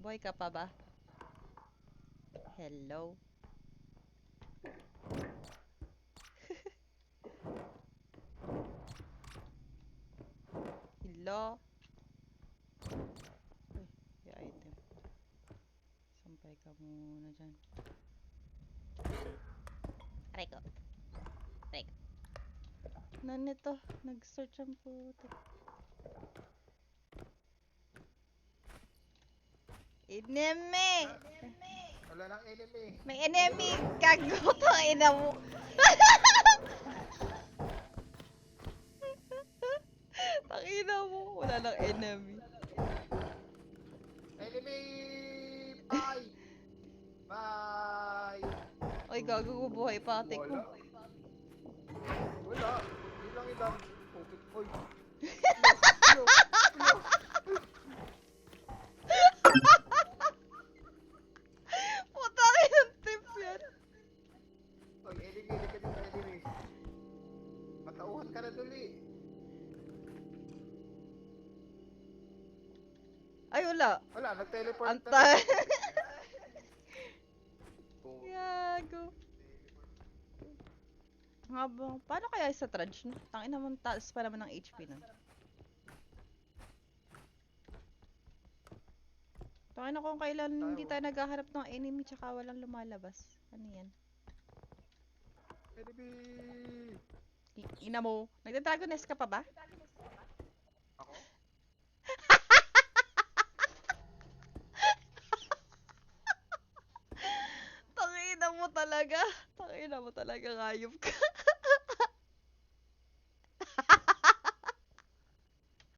Buhay ka pa ba? Hello? Hello? Uy, yung item. Sampay ka muna dyan. Aray ko. Aray ko. Nito? Nag-search ang puto. Enemy! Wala nang enemy. May enemy! Gago to, ina mo! Tangina mo, wala lang enemy. Enemy! Bye! Bye! Oy, gago, buhay pa ate ko. Wala. Wala. Yun lang ilang. Pukit. Oy. Yo. Yo. Puta ka yung tips yan. Oy, enemy. Hindi ka dito, enemy. Matauhan ka na duli. Ay, wala. Wala, nag-teleport Anta. na. Gago. Nga ba? Paano kaya sa trudge? No? Tangina mo, taas pa naman ng HP nun. Tangina kung kailan hindi tayo naghaharap ng enemy tsaka walang lumalabas. Ano yan? Enemy! Ina mo. Nagda-Dragon Nest ka pa ba? Ako? Tangina mo talaga. Tangina mo talaga, ngayop ka.